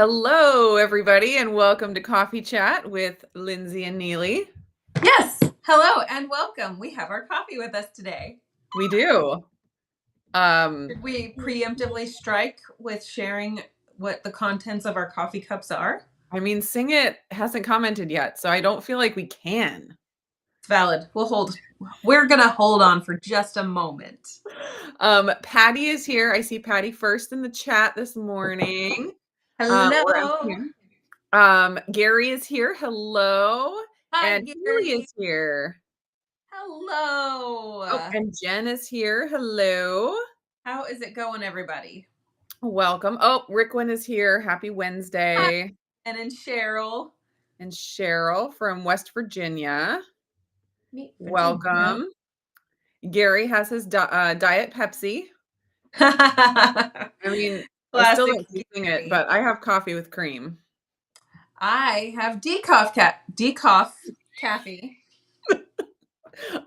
Hello, everybody, and welcome to Coffee Chat with Lindsey and Neely. Yes. Hello and welcome. We have our coffee with us today. We do. Did we preemptively strike with sharing what the contents of our coffee cups are? I mean, Sing It hasn't commented yet, so I don't feel like we can. It's valid. We're going to hold on for just a moment. Patty is here. I see Patty first in the chat this morning. Hello. Gary is here. Hello. Hi, And Haley Gary. is here. Hello. Oh, and Jen is here. Hello. How is it going, everybody? Welcome. Oh, Rickwin is here. Happy Hi. Wednesday. And then Cheryl. And Cheryl from West Virginia. Meet Virginia. Welcome. Gary has his Diet Pepsi. I mean, I still Classic don't sing Gary. it, but I have coffee with cream. I have decaf caffee.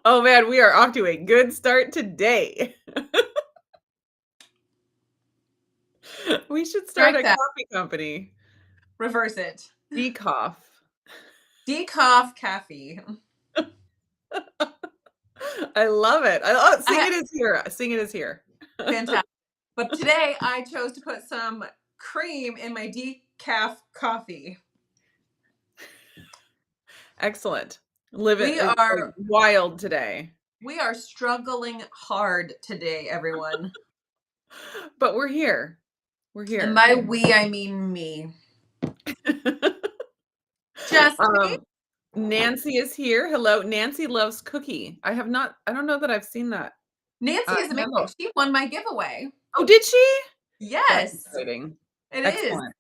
Oh man, we are off to a good start today. We should start a coffee company. Reverse it. Decoff. Decaf caffee. I love it. Sing It is here. Sing It is here. Fantastic. But today I chose to put some cream in my decaf coffee. Excellent. Living are wild today. We are struggling hard today, everyone. But we're here. We're here. And by we, I mean me. Just me. Nancy is here. Hello. Nancy loves cookie. I don't know that I've seen that. Nancy is amazing. Hello. She won my giveaway. Oh, did she? Yes. That's exciting. It Excellent.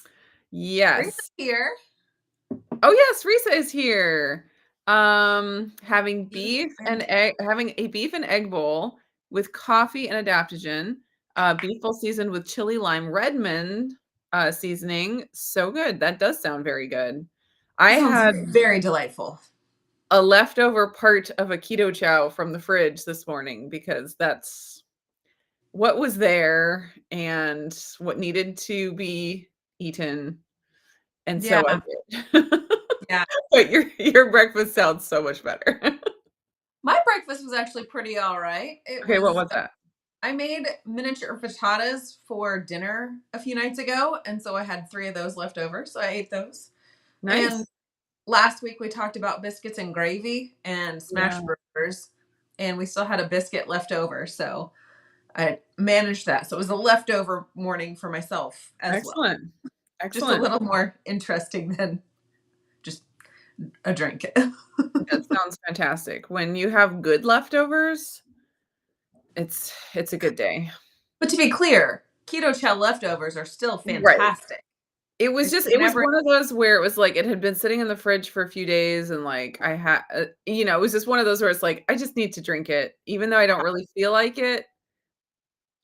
is. Yes. Risa's here. Oh yes, Risa is here. Having beef and egg, having a beef and egg bowl with coffee and adaptogen. Beef bowl seasoned with chili lime Redmond seasoning. So good. That does sound very good. I had very delightful. A leftover part of a KetoChow from the fridge this morning because that's what was there and what needed to be eaten. And so I did. Yeah. But your breakfast sounds so much better. My breakfast was actually pretty all right. What was that? I made miniature frittatas for dinner a few nights ago, and so I had 3 of those left over, so I ate those. Nice. And last week we talked about biscuits and gravy and smash burgers, and we still had a biscuit left over, so I managed that. So it was a leftover morning for myself as well. Excellent. Just a little more interesting than just a drink. That sounds fantastic. When you have good leftovers, it's a good day. But to be clear, KetoChow leftovers are still fantastic. Right. It was one of those where it was like it had been sitting in the fridge for a few days and like I had it was just one of those where it's like I just need to drink it even though I don't really feel like it.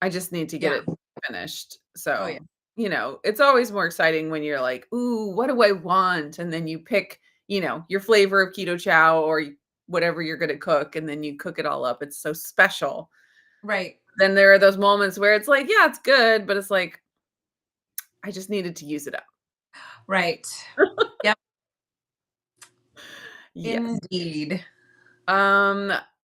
I just need to get it finished. So, it's always more exciting when you're like, "Ooh, what do I want?" And then you pick, your flavor of KetoChow or whatever you're going to cook and then you cook it all up. It's so special. Right. Then there are those moments where it's like, yeah, it's good, but it's like I just needed to use it up. Right. Yep. Yes. Indeed.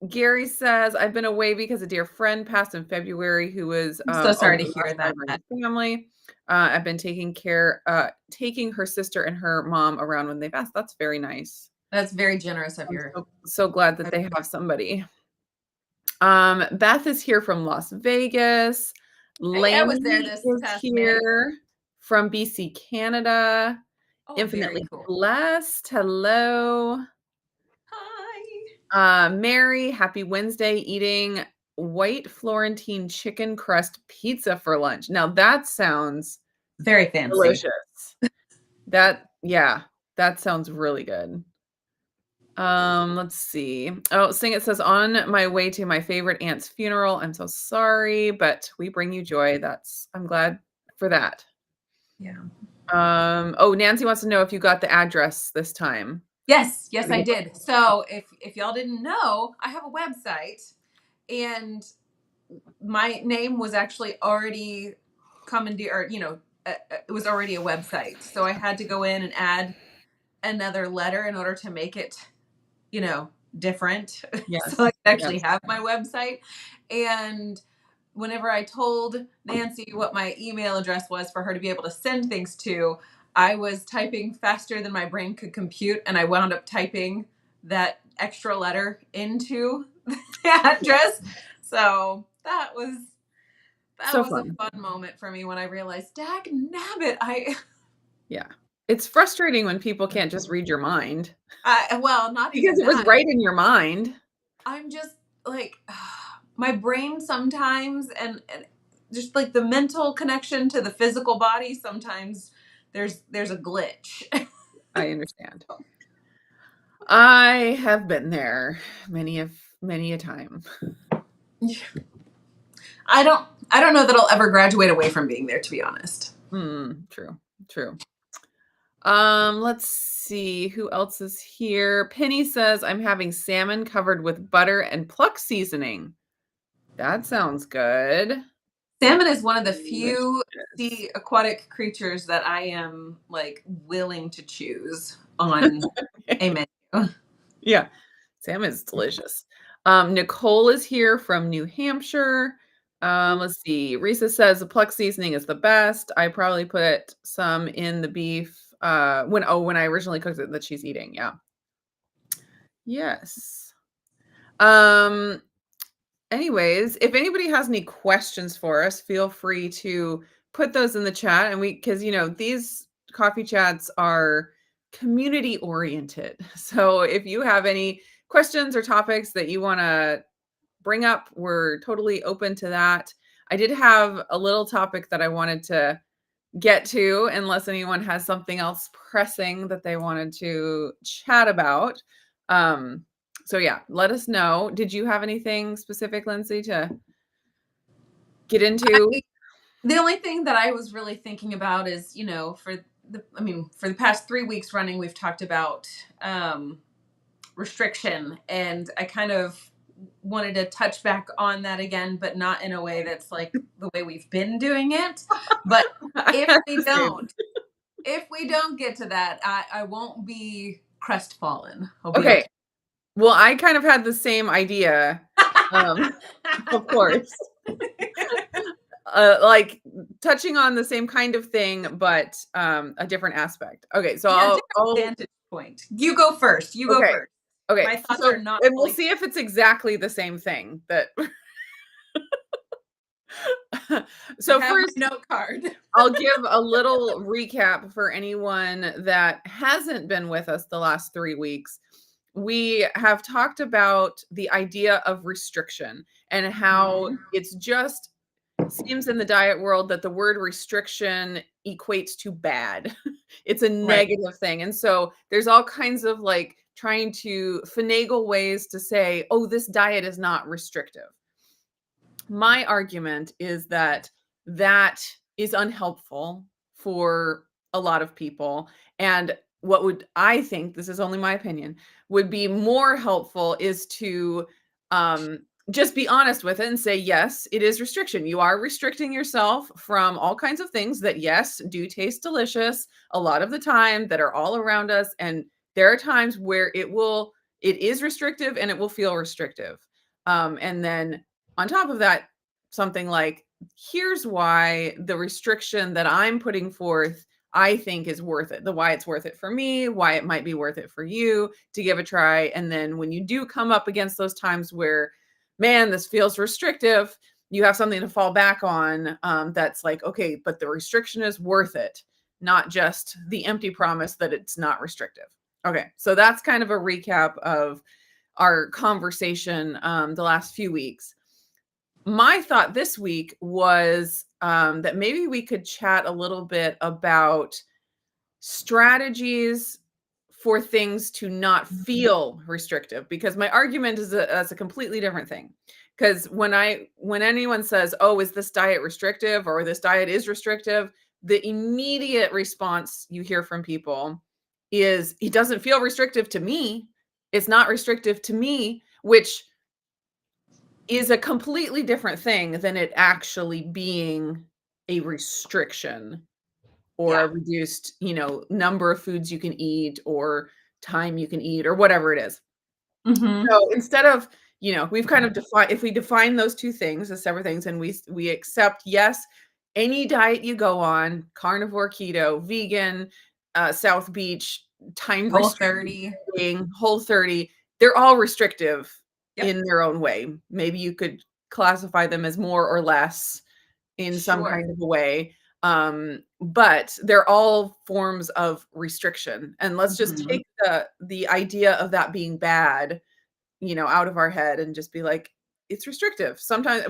Gary says, I've been away because a dear friend passed in February who was I'm so sorry to hear that. Family. I've been taking her sister and her mom around when they've asked. That's very nice. That's very generous of you. So glad that they have somebody. Beth is here from Las Vegas. I was there this past here from BC, Canada. Oh, Infinitely cool. blessed. Hello. Hi. Mary, happy Wednesday, eating white Florentine chicken crust pizza for lunch. Now that sounds very fancy. Delicious. That sounds really good. Let's see. Oh, Sing It says, on my way to my favorite aunt's funeral. I'm so sorry, but we bring you joy. I'm glad for that. Yeah. Nancy wants to know if you got the address this time. Yes, I did. So if y'all didn't know, I have a website and my name was actually already it was already a website. So I had to go in and add another letter in order to make it, different. So I Yes. could actually Yes. have my website. And whenever I told Nancy what my email address was for her to be able to send things to, I was typing faster than my brain could compute, and I wound up typing that extra letter into the address. So that So was a fun. fun moment for me when I realized, dag nabbit, Yeah. It's frustrating when people can't just read your mind well, not because even it was that. right in your mind. I'm just like my brain sometimes, and just like the mental connection to the physical body, sometimes there's a glitch. I understand. I have been there many a time. I don't know that I'll ever graduate away from being there, to be honest. True. True. Let's see who else is here. Penny says I'm having salmon covered with butter and pluck seasoning. That sounds good. Salmon is one of the few Delicious. sea aquatic creatures that I am like willing to choose on a menu. Yeah, salmon is delicious. Nicole is here from New Hampshire. Let's see. Risa says the pluck seasoning is the best. I probably put some in the beef when I originally cooked it that she's eating. Yeah. Yes. Um Anyways, if anybody has any questions for us, feel free to put those in the chat. And because these coffee chats are community oriented. So if you have any questions or topics that you want to bring up, we're totally open to that. I did have a little topic that I wanted to get to, unless anyone has something else pressing that they wanted to chat about. So yeah, let us know. Did you have anything specific, Lindsey, to get into? The only thing that I was really thinking about is, for the past 3 weeks running, we've talked about restriction, and I kind of wanted to touch back on that again, but not in a way that's like the way we've been doing it. But if we Same. don't, if we don't get to that, I won't be crestfallen. I'll be Okay. okay. Well, I kind of had the same idea. Um, of course. Like touching on the same kind of thing, but a different aspect. Okay, so Yeah, different I'll vantage point. You go first. You go okay. first. Okay. My thoughts So are not and we'll fully. see if it's exactly the same thing that I so have my first note card. I'll give a little recap for anyone that hasn't been with us the last 3 weeks. We have talked about the idea of restriction and how Mhm. it's just seems in the diet world that the word restriction equates to bad. It's a Right. negative thing. And so there's all kinds of like trying to finagle ways to say, oh, this diet is not restrictive. My argument is that that is unhelpful for a lot of people. And what would I think, this is only my opinion, would be more helpful is to um, just be honest with it and say, yes, it is restriction. You are restricting yourself from all kinds of things that, yes, do taste delicious a lot of the time, that are all around us. And there are times where it is restrictive and it will feel restrictive. And then on top of that, something like, here's why the restriction that I'm putting forth, I think is worth it. The why it's worth it for me, why it might be worth it for you to give a try. And then when you do come up against those times where, man, this feels restrictive, you have something to fall back on that's like, okay, but the restriction is worth it, not just the empty promise that it's not restrictive. Okay, so that's kind of a recap of our conversation the last few weeks. My thought this week was that maybe we could chat a little bit about strategies for things to not feel restrictive, because my argument is that's a completely different thing. Because when anyone says, oh, is this diet restrictive or this diet is restrictive, the immediate response you hear from people is, it doesn't feel restrictive to me, it's not restrictive to me, which is a completely different thing than it actually being a restriction. or a Yeah. reduced, number of foods you can eat or time you can eat or whatever it is. Mhm. So instead of, we've kind of defined if we define those 2 things as separate things and we accept, yes, any diet you go on, carnivore, keto, vegan, South Beach, time Whole restricted 30. eating, Whole30, they're all restrictive Yep. in their own way. Maybe you could classify them as more or less in some Sure. kind of a way. But they're all forms of restriction. And let's just Mhm. take the idea of that being bad, out of our head and just be like, it's restrictive. Sometimes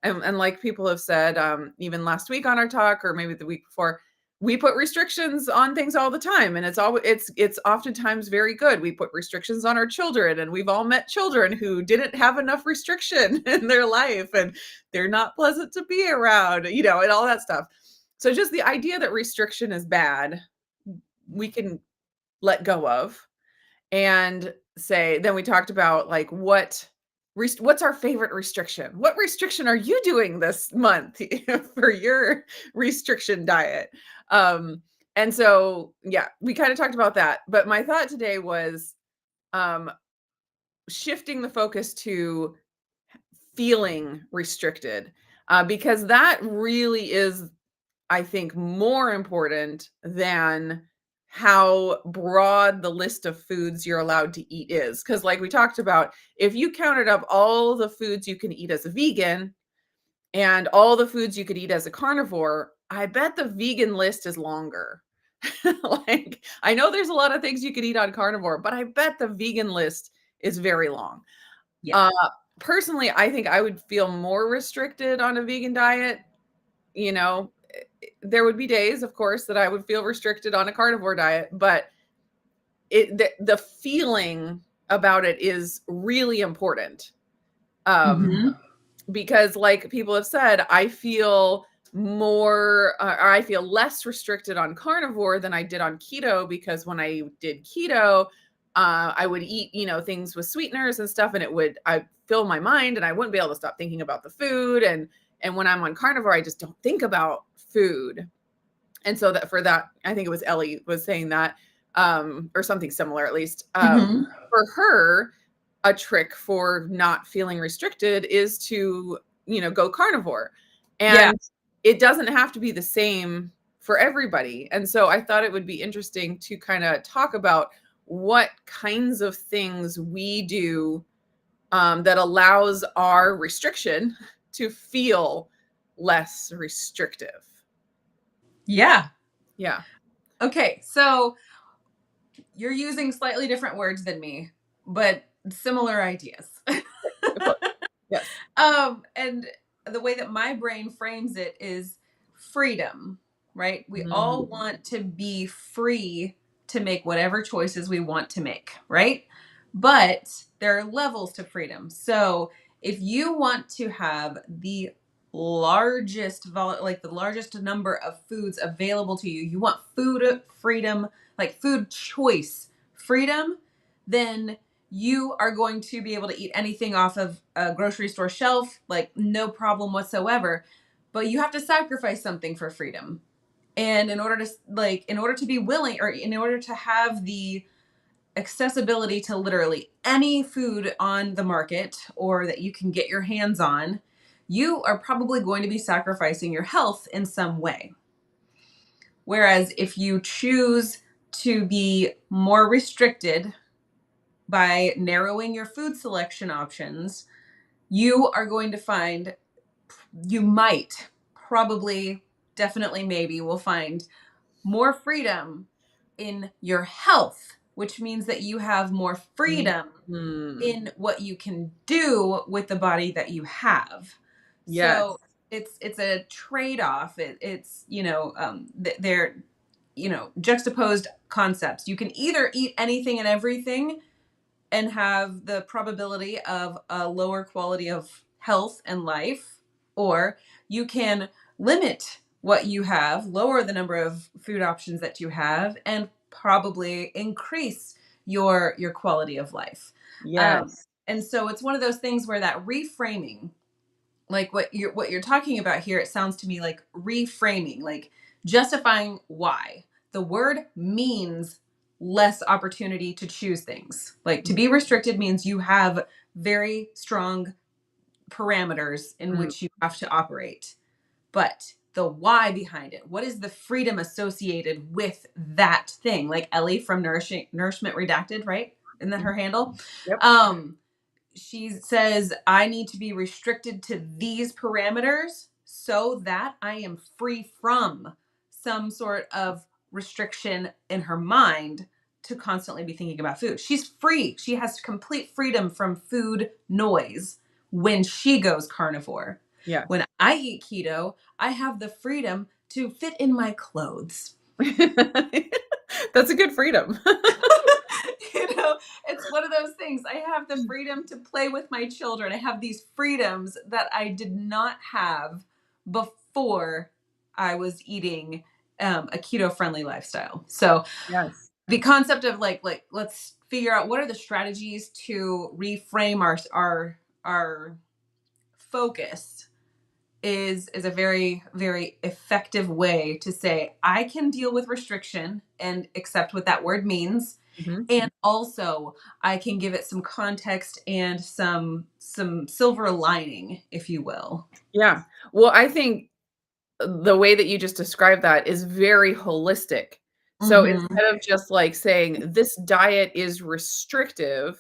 and like people have said, even last week on our talk or maybe the week before, we put restrictions on things all the time, and it's oftentimes very good. We put restrictions on our children, and we've all met children who didn't have enough restriction in their life, and they're not pleasant to be around, and all that stuff. So just the idea that restriction is bad, we can let go of and say then we talked about like what's our favorite restriction? What restriction are you doing this month for your restriction diet? Um, and so yeah, we kind of talked about that. But my thought today was um shifting the focus to feeling restricted. Because that really is, I think, more important than how broad the list of foods you're allowed to eat is. Because, like we talked about, if you counted up all the foods you can eat as a vegan and all the foods you could eat as a carnivore, I bet the vegan list is longer. Like, I know there's a lot of things you could eat on carnivore, but I bet the vegan list is very long. Yeah. Uh, Personally, I think I would feel more restricted on a vegan diet. You know, there would be days, of course, that I would feel restricted on a carnivore diet, but the feeling about it is really important. Um, Mhm. because like people have said, I feel more or I feel less restricted on carnivore than I did on keto because when I did keto, I would eat, things with sweeteners and stuff, and I fill my mind, and I wouldn't be able to stop thinking about the food. And when I'm on carnivore, I just don't think about food. And so that for that, I think it was Ellie was saying that, or something similar at least. Mhm. For her, a trick for not feeling restricted is to, go carnivore. Yeah. And it doesn't have to be the same for everybody. And so I thought it would be interesting to kind of talk about what kinds of things we do that allows our restriction to feel less restrictive. Yeah. Yeah. Okay. So you're using slightly different words than me, but similar ideas. Of course. Yes. And the way that my brain frames it is freedom, right? We all Mm, want to be free to make whatever choices we want to make, right? But there are levels to freedom. So if you want to have the like the largest number of foods available to you, you want food freedom, like food choice freedom, then you are going to be able to eat anything off of a grocery store shelf, like no problem whatsoever. But you have to sacrifice something for freedom. And in order to be willing, or in order to have the accessibility to literally any food on the market or that you can get your hands on, you are probably going to be sacrificing your health in some way. Whereas if you choose to be more restricted by narrowing your food selection options, you are going to find, you might, probably, definitely, maybe will find more freedom in your health, which means that you have more freedom mhm. in what you can do with the body that you have. So Yes. it's a trade-off. It's they're juxtaposed concepts. You can either eat anything and everything and have the probability of a lower quality of health and life, or you can limit what you have, lower the number of food options that you have, and probably increase your quality of life. Um, Yes. and so it's one of those things where that reframing like what you're talking about here, it sounds to me like reframing, like justifying why. The word means less opportunity to choose things. Like to be restricted means you have very strong parameters in Mm, which you have to operate. But the why behind it, what is the freedom associated with that thing? Like Ellie from Nourishment Redacted, right? Isn't that mhm. her handle? Yep. Um, she says, I need to be restricted to these parameters so that I am free from some sort of restriction in her mind to constantly be thinking about food. She's free. She has complete freedom from food noise when she goes carnivore. Yeah. When I eat keto, I have the freedom to fit in my clothes. That's a good freedom. You know, it's one of those things. I have the freedom to play with my children. I have these freedoms that I did not have before I was eating a keto friendly lifestyle. So Yes. the concept of like let's figure out what are the strategies to reframe our focus is a very very effective way to say I can deal with restriction and accept what that word means, Mhm. and also I can give it some context and some silver lining, if you will. Yeah. Well, I think the way that you just described that is very holistic. So Mhm. instead of just like saying this diet is restrictive,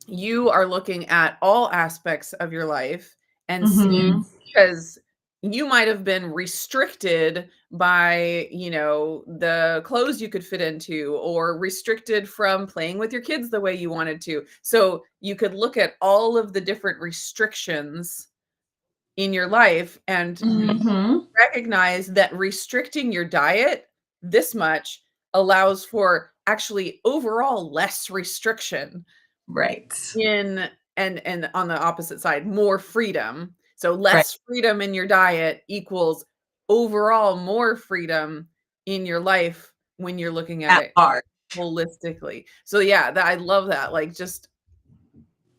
you are looking at all aspects of your life and seeing Mhm. because you might have been restricted by, the clothes you could fit into or restricted from playing with your kids the way you wanted to. So you could look at all of the different restrictions in your life and Mhm. recognize that restricting your diet this much allows for actually overall less restriction Right. in and on the opposite side, more freedom. So Right. less freedom in your diet equals overall more freedom in your life when you're looking at At it large. holistically. So yeah, that I love that. Like just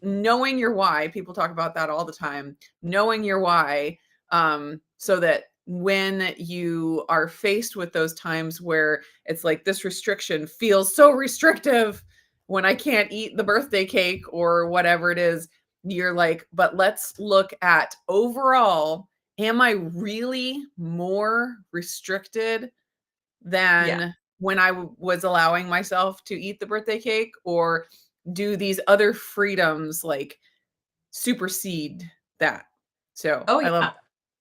knowing your why, people talk about that all the time. Knowing your why, so that when you are faced with those times where it's like this restriction feels so restrictive when I can't eat the birthday cake or whatever it is, you're like, but let's look at overall, am I really more restricted Yeah. than when was allowing myself to eat the birthday cake? Or do these other freedoms like supersede that? So Oh I love yeah. that.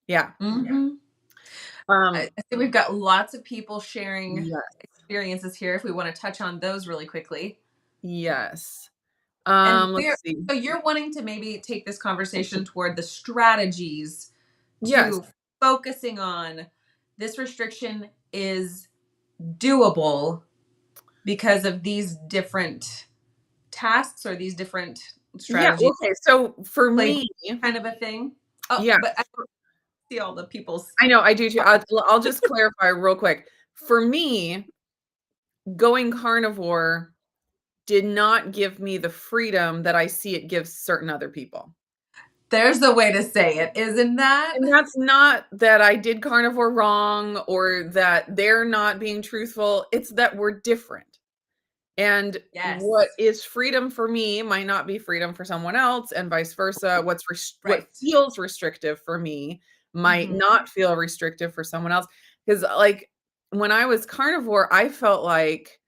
Yeah. Mhm. I Um, think we've got lots of people sharing yes, experiences here if we want to touch on those really quickly. yes. And we're Let's see. so you're wanting to maybe take this conversation toward the strategies Yes. to focusing on this restriction is doable because of these different tasks or these different Yeah, strategies, okay, so for playbook me kind of a thing. Oh, yeah, but I see all the people's. I know, I do too. I'll just clarify real quick. For me, going carnivore did not give me the freedom that I see it gives certain other people. There's the way to say it, isn't that? And that's not that I did carnivore wrong or that they're not being truthful, it's that we're different. And what Yes. is freedom for me might not be freedom for someone else, and vice versa. What Right. feels restrictive for me might Mhm. not feel restrictive for someone else. Because, like, when I was carnivore, I felt like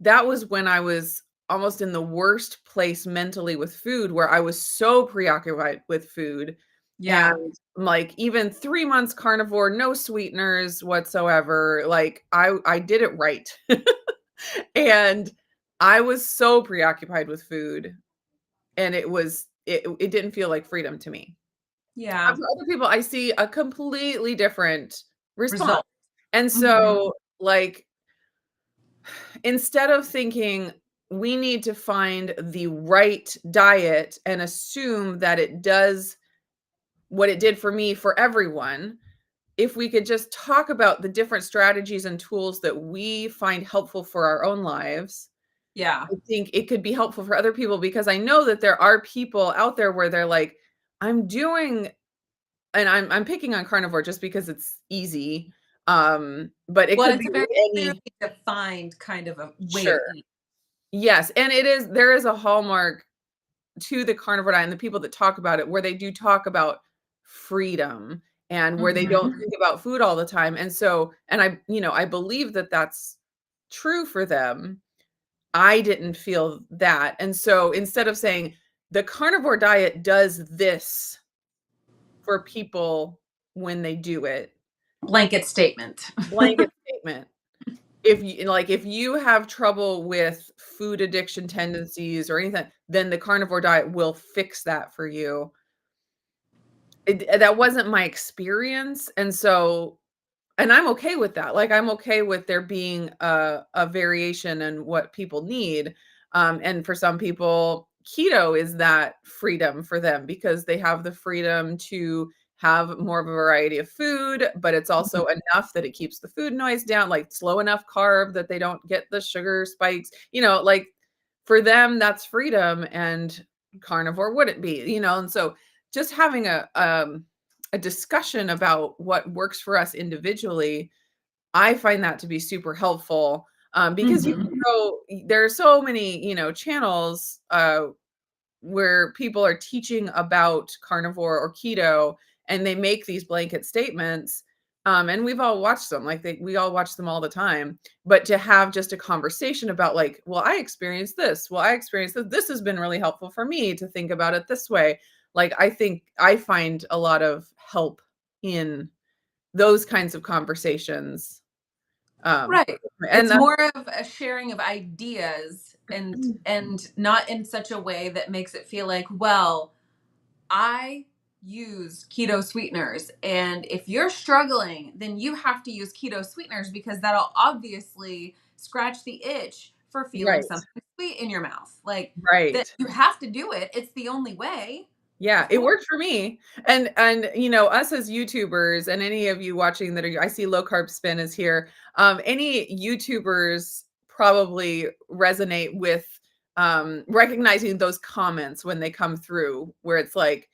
that was when I was almost in the worst place mentally with food, where I was so preoccupied with food. Yeah. And like even 3 months carnivore, no sweeteners whatsoever. Like I did it right. And I was so preoccupied with food, and it didn't feel like freedom to me. Yeah. For other people, I see a completely different response. Result. And Mhm. so, like, instead of thinking we need to find the right diet and assume that it does what it did for me for everyone, if we could just talk about the different strategies and tools that we find helpful for our own lives, Yeah. I think it could be helpful for other people because I know that there are people out there where they're like, I'm doing and I'm picking on carnivore just because it's easy, but it Well, could it's be a very clearly any. defined kind of a way of Sure. eating. Yes, and there is a hallmark to the carnivore diet and the people that talk about it, where they do talk about freedom and where they don't Mhm. think about food all the time, and so and I believe that that's true for them. I didn't feel that, and so instead of saying, "The carnivore diet does this for people when they do it," Blanket statement. blanket statement. If you have trouble with food addiction tendencies or anything, then the carnivore diet will fix that for you. That wasn't my experience, and so and I'm okay with that. Like, I'm okay with there being a variation in what people need, and for some people, keto is that freedom for them because they have the freedom to have more of a variety of food, but it's also enough that it keeps the food noise down, like, slow enough carb that they don't get the sugar spikes, like, for them, that's freedom, and carnivore wouldn't be, and so just having a discussion about what works for us individually, I find that to be super helpful, because you can Mhm. go there are so many, channels, where people are teaching about carnivore or keto, and they make these blanket statements, and we've all watched them, like, we all watch them all the time, but to have just a conversation about, like, "Well, I experienced this. Well, I experienced this. This has been really helpful for me to think about it this way." Like, I think I find a lot of help in those kinds of conversations, um, Right. and It's that's more of a sharing of ideas and not in such a way that makes it feel like, well, I use keto sweeteners, and if you're struggling, then you have to use keto sweeteners because that'll obviously scratch the itch for feeling right, something sweet in your mouth. Like that right. you have to do it. It's the only way. Yeah, Of it course. worked for me, and, us as YouTubers and any of you watching that are I see Low Carb Spin is here, any YouTubers probably resonate with, recognizing those comments when they come through, where it's like,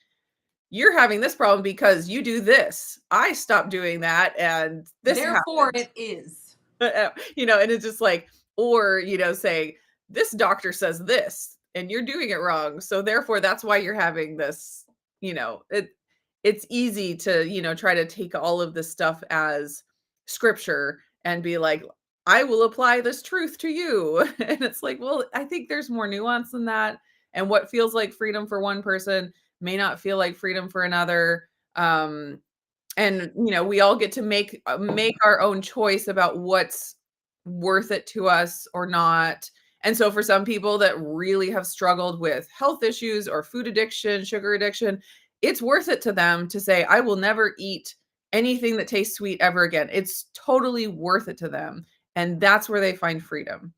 "You're having this problem because you do this. I stopped doing that, and this Therefore happened." it is. And it's just like or, say, "This doctor says this, and you're doing it wrong, so therefore that's why you're having this," it's easy to, try to take all of this stuff as scripture and be like, "I will apply this truth to you." And it's like, well, I think there's more nuance than that, and what feels like freedom for one person may not feel like freedom for another, and, we all get to make our own choice about what's worth it to us or not. And so for some people that really have struggled with health issues or food addiction, sugar addiction, it's worth it to them to say, "I will never eat anything that tastes sweet ever again." It's totally worth it to them, and that's where they find freedom.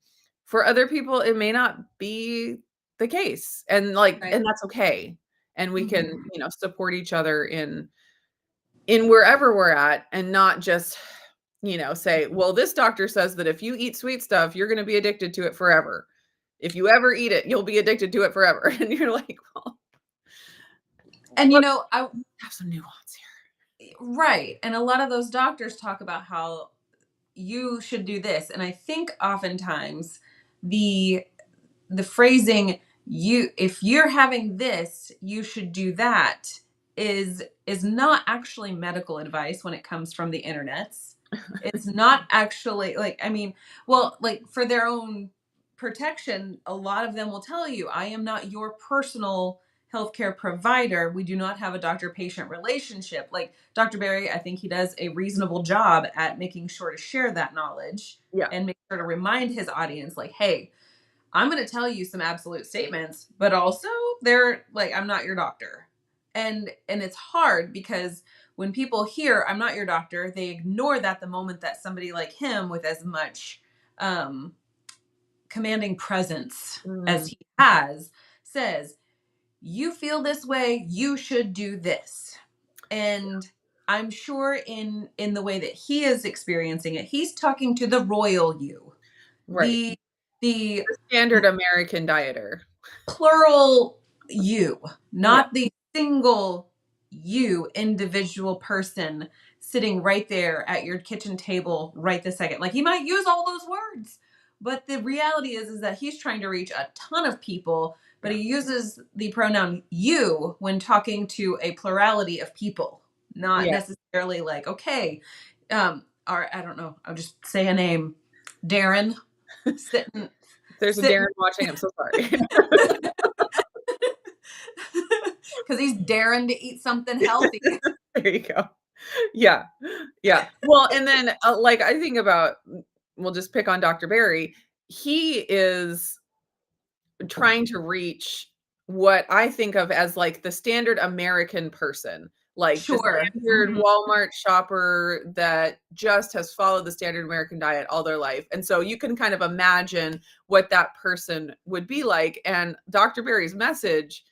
For other people, it may not be the case, and, like Right. and that's okay, and we can, Mhm. support each other in wherever we're at and not just, say, "Well, this doctor says that if you eat sweet stuff, you're gonna be addicted to it forever. If you ever eat it, you'll be addicted to it forever." And you're like, "Well, And let's I have some nuance right. And a lot of those doctors talk about how you should do this. And I think oftentimes the the phrasing you if you're having this, you should do that is not actually medical advice when it comes from the internets. It's not actually like I mean, well, like for their own protection, a lot of them will tell you, I am not your personal healthcare provider. We do not have a doctor patient relationship. Like Dr. Barry, I think he does a reasonable job at making sure to share that knowledge here." and make sure to remind his audience, like, hey, I'm going to tell you some absolute statements, but also they're like, I'm not your doctor. And it's hard because when people hear I'm not your doctor, they ignore that the moment that somebody like him with as much um, commanding presence Yeah. as he has says, you feel this way, you should do this. And I'm sure in the way that he is experiencing it, he's talking to the royal you, Right. the the The standard American dieter. plural you, Yeah. not the single individual person sitting right there at your kitchen table right this second. Like he might use all those words, but the reality is that he's trying to reach a ton of people, but Yeah. he uses the pronoun you when talking to a plurality of people, not Yeah. necessarily like, okay, or I don't know, I'll just say a name, Darren, sitting, There's a sitting. Darren watching. I'm so sorry. Because he's daring to eat something healthy. There you go. Yeah. Yeah. Well, and then, like, I think about we'll just pick on Dr. Barry. He is trying to reach what I think of as, like, the standard American person, like, the Sure. standard Walmart shopper that just has followed the standard American diet all their life, and so you can kind of imagine what that person would be like, and Dr. Barry's message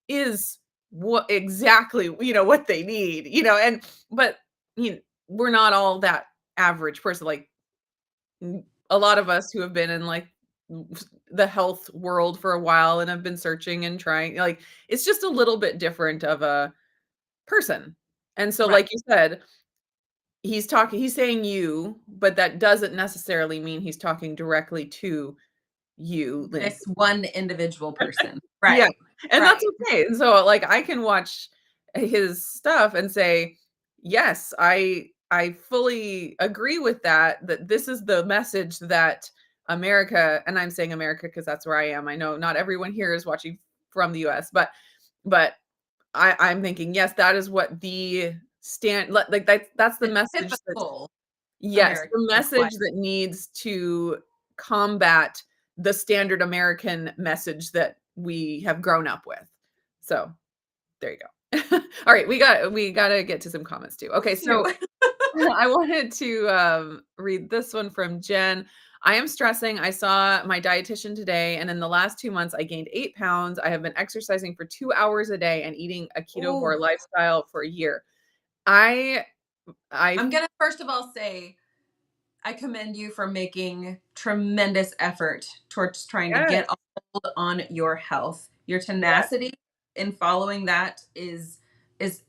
is what exactly, what they need, and but, you know, we're not all that average person, like, a lot of us who have been in like the health world for a while and have been searching and trying like it's just a little bit different of a person. And so Right. like you said, he's saying you, but that doesn't necessarily mean he's talking directly to you, Lindsay. This one individual person. Yeah, Right. and that's Right. okay, and so, like, I can watch his stuff and say, "Yes, I fully agree with that, that this is the message that America," and I'm saying America because that's where I am. I know not everyone here is watching from the US, but I'm thinking, "Yes, that is what the like, that's the The message that." typical Yes, American the looks like. message that needs to combat the standard American message that we have grown up with. So, there you go. All right, we gotta get to some comments too. Okay, Me too. so I wanted to read this one from Jen. I am stressing. I saw my dietitian today, and in the last 2 months, I gained 8 pounds. I have been exercising for 2 hours a day and eating a ketovore Ooh. lifestyle for a year. I I I'm gonna first of all say I commend you for making tremendous effort towards trying to get yes, a hold on your health. Your yes. tenacity in following that is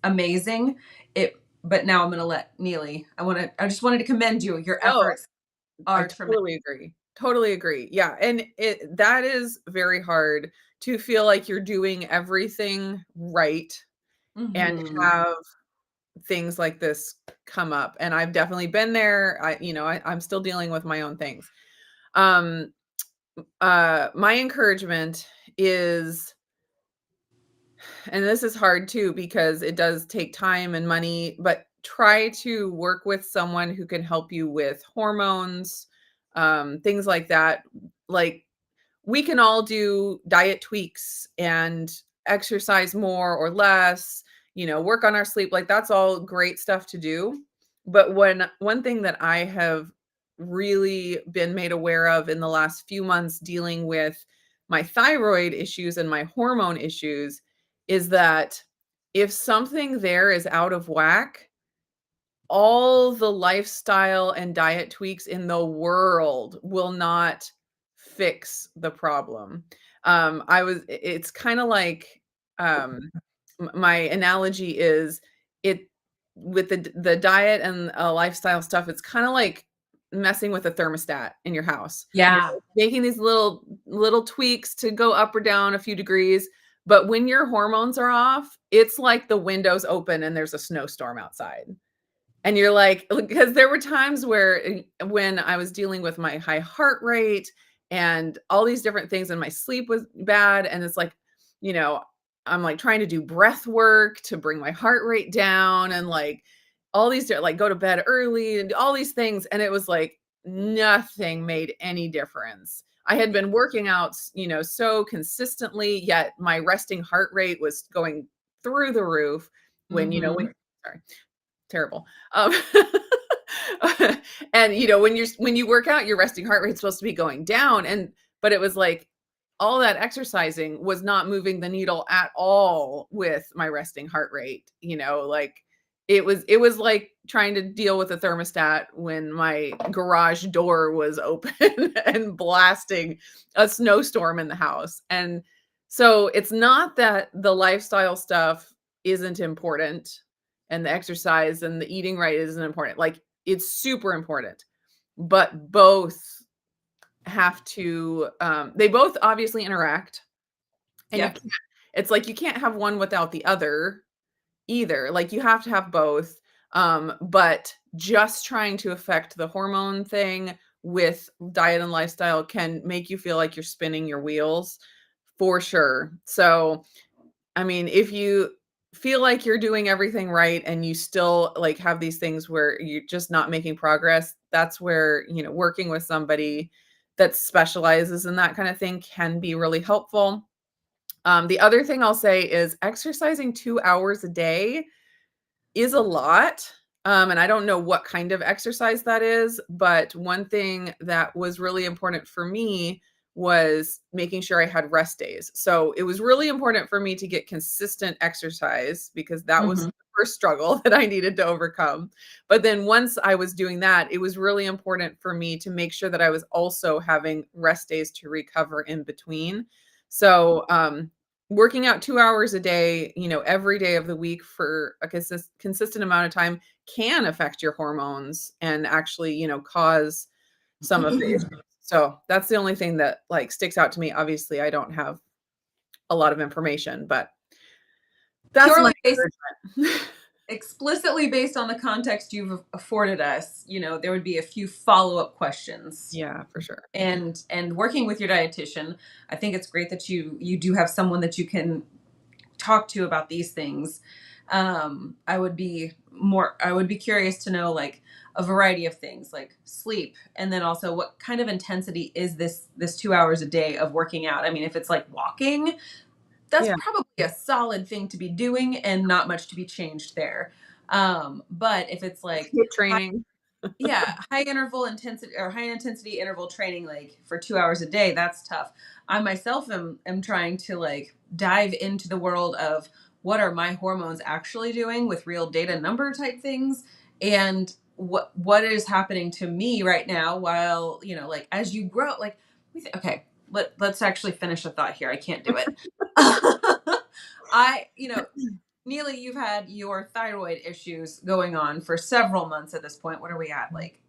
amazing. But now I'm gonna let Neely. I just wanted to commend you. Your No, efforts I are tremendous. totally agree. Totally agree. Yeah, and that is very hard to feel like you're doing everything right and Mhm. have things like this come up. And I've definitely been there. I'm still dealing with my own things. Um, my encouragement is, and this is hard too because it does take time and money, but try to work with someone who can help you with hormones, things like that. Like we can all do diet tweaks and exercise more or less, work on our sleep. Like that's all great stuff to do. But one thing that I have really been made aware of in the last few months dealing with my thyroid issues and my hormone issues is that if something there is out of whack, all the lifestyle and diet tweaks in the world will not fix the problem. It's kind of like, my analogy is it with the diet and lifestyle stuff, it's kind of like messing with a thermostat in your house. Yeah. Making these little tweaks to go up or down a few degrees, but when your hormones are off, it's like the windows open and there's a snowstorm outside. And you're like because there were times where when I was dealing with my high heart rate and all these different things and my sleep was bad, and it's like, you know, I'm, like, trying to do breath work to bring my heart rate down and, like, all these like, go to bed early and all these things, and it was like nothing made any difference. I had been working out, so consistently, yet my resting heart rate was going through the roof when Mhm. sorry. Terrible. Um, and when you work out, your resting heart rate's supposed to be going down, but it was like all that exercising was not moving the needle at all with my resting heart rate. Like it was like trying to deal with a thermostat when my garage door was open and blasting a snowstorm in the house. And so it's not that the lifestyle stuff isn't important and the exercise and the eating right isn't important. Like, it's super important, but both have to, they both obviously interact, and Yep. it's like you can't have one without the other either. Like, you have to have both. But just trying to affect the hormone thing with diet and lifestyle can make you feel like you're spinning your wheels for sure. So, I mean, if you feel like you're doing everything right and you still like have these things where you're just not making progress, that's where, working with somebody that specializes in that kind of thing can be really helpful. The other thing I'll say is exercising 2 hours a day is a lot. And I don't know what kind of exercise that is, but one thing that was really important for me was making sure I had rest days. So it was really important for me to get consistent exercise because that was Mhm. the first struggle that I needed to overcome. But then once I was doing that, it was really important for me to make sure that I was also having rest days to recover in between. So, working out 2 hours a day, every day of the week for a consistent amount of time can affect your hormones and actually, cause some of the issues. So, that's the only thing that, like, sticks out to me. Obviously, I don't have a lot of information, but that's my Purely based encouragement. explicitly based on the context you've afforded us, there would be a few follow-up questions. Yeah, for sure. And working with your dietitian, I think it's great that you do have someone that you can talk to about these things. I would be curious to know like a variety of things like sleep, and then also what kind of intensity is this 2 hours a day of working out. I mean, if it's like walking, that's Yeah. probably a solid thing to be doing and not much to be changed there. But if it's like HIIT training. yeah, high intensity interval training like for 2 hours a day, that's tough. I myself am trying to like dive into the world of what are my hormones actually doing with real data number type things, and what is happening to me right now while, like as you grow, like okay, let's actually finish the thought here. I can't do it. I, Neely, you've had your thyroid issues going on for several months at this point. What are we at? Like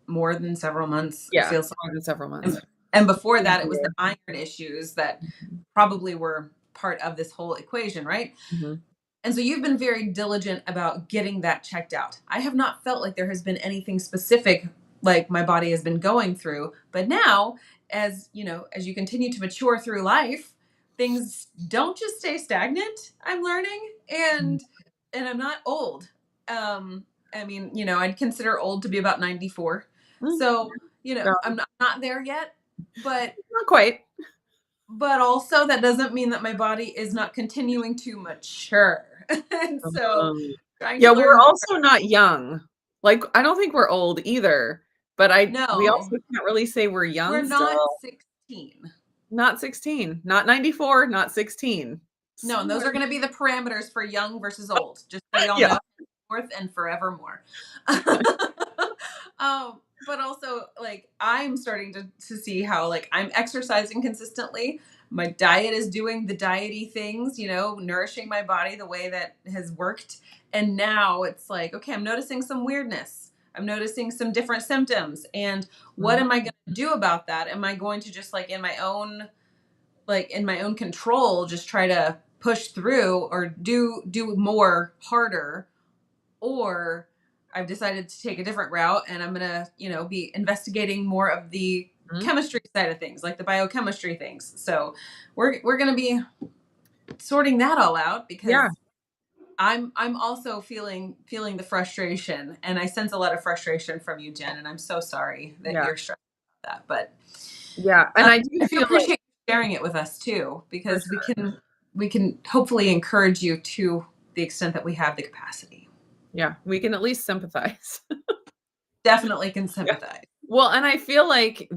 more than several months, it Yeah, feels more than several like. months. And before Good that, it was the year. iron issues that Mhm. probably were part of this whole equation, right? Mhm. And so you've been very diligent about getting that checked out. I have not felt like there has been anything specific like my body has been going through. But now, as you continue to mature through life, things don't just stay stagnant. I'm learning, Mhm. and I'm not old. I mean, I'd consider old to be about 94. Mm, So, no, I'm not there yet, but not quite. also that doesn't mean that my body is not continuing to mature. And so Um, trying to yeah, we're learn more. also not young. Like, I don't think we're old either, but we No, also can't really say we're we're young not still. 16. Not 16, not 94, not 16. No, and those Somewhere. are going to be the parameters for young versus old, just so y'all Yeah, know, forth and forevermore. But also, like, I'm starting to see how, like, I'm exercising consistently. My diet is doing the diety things, nourishing my body the way that has worked. And now it's like, okay, I'm noticing some weirdness. I'm noticing some different symptoms. And what mhm, am I going to do about that? Am I going to just in my own control just try to push through or do more harder, or I've decided to take a different route and I'm going to be investigating more of the mhm. chemistry side of things, like the biochemistry things. So we're going to be sorting that all out Yeah, because I'm also feeling the frustration, and I sense a lot of frustration from you, Jen, and I'm so sorry that yeah, you're stressed about that, but yeah, and I do I do feel like appreciate you sharing it with us too, for because sure. we can hopefully encourage you to the extent that we have the capacity. Yeah, we can at least sympathize. Definitely can Yeah. sympathize. Well, and I feel like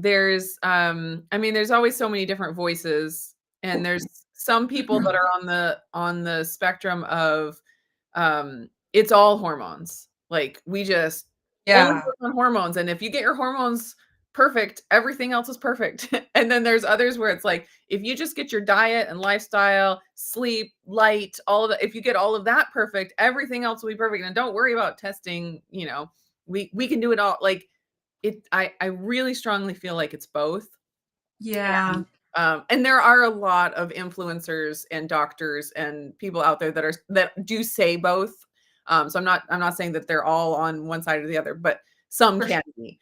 I mean, there's always so many different voices, and there's some people that are on the spectrum of, it's all hormones. Like, we just only Yeah. work on hormones, and if you get your hormones perfect. Everything else is perfect. And then there's others where it's like, if you just get your diet and lifestyle, sleep, light, all of that, if you get all of that perfect, everything else will be perfect. And don't worry about testing, we can do it all. Like I really strongly feel like it's both. Yeah. And there are a lot of influencers and doctors and people out there that do say both. So I'm not saying that they're all on one side or the other, but some For sure. can be.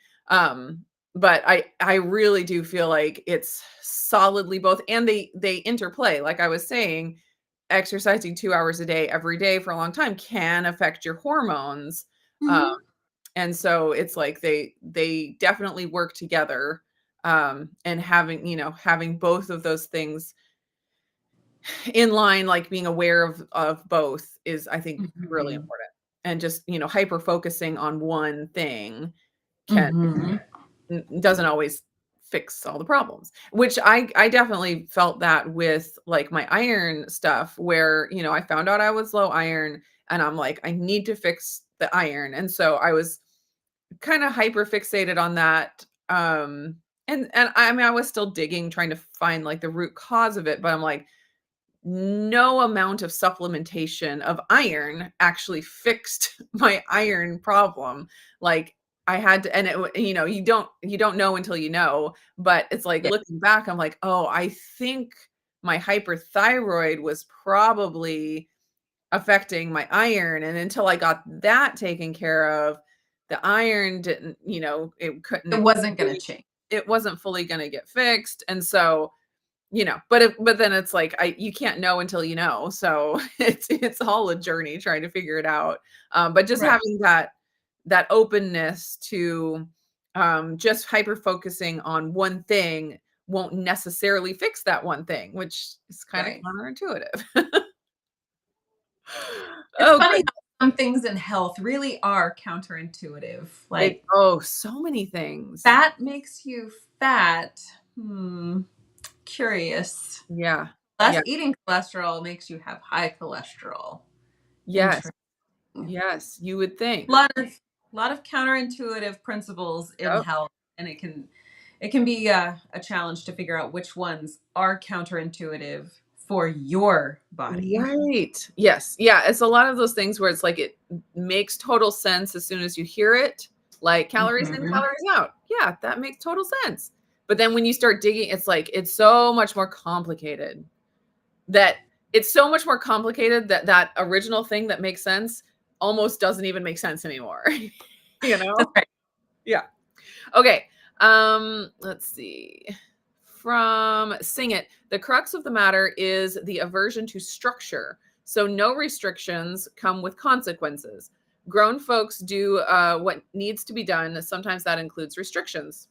But I really do feel like it's solidly both, and they interplay. Like I was saying, exercising 2 hours a day every day for a long time can affect your hormones. Um, Mhm. and so it's like they definitely work together. And having both of those things in line, like being aware of both, is, I think, really Mhm. important. And just, hyper focusing on one thing can Mhm. doesn't always fix all the problems, which I definitely felt that with like my iron stuff, where I found out I was low iron, and I'm like, I need to fix the iron. And so I was kind of hyper fixated on that. And I mean, I was still digging, trying to find like the root cause of it, but I'm like, no amount of supplementation of iron actually fixed my iron problem. Like I had to, and you don't know until you know, but it's like Yeah. looking back, I'm like, oh, I think my hyperthyroid was probably affecting my iron. And until I got that taken care of, the iron didn't, it It couldn't, wasn't gonna change. it wasn't fully going to get fixed. And so, but then it's like, you can't know until you know. So it's all a journey trying to figure it out. But just Right. having that openness to just hyper focusing on one thing won't necessarily fix that one thing, which is kind of Right. counterintuitive. It's Oh, funny good. how some things in health really are counterintuitive. Like, So many things. fat makes you fat. Hmm. Curious. Yeah. Less Yeah. eating cholesterol makes you have high cholesterol. Yes. Interesting. Yes. You would think. Lot of counterintuitive principles in Yep. health, and it can be a challenge to figure out which ones are counterintuitive for your body. Right. Yes. Yeah. It's a lot of those things where it's like it makes total sense as soon as you hear it, like calories in, Mhm. calories out. Yeah, that makes total sense. But then when you start digging, it's like it's so much more complicated that that original thing that makes sense almost doesn't even make sense anymore. you know? That's right. Yeah. Okay. Let's see. From Sing It, the crux of the matter is the aversion to structure. So no restrictions come with consequences. Grown folks do what needs to be done. Sometimes that includes restrictions.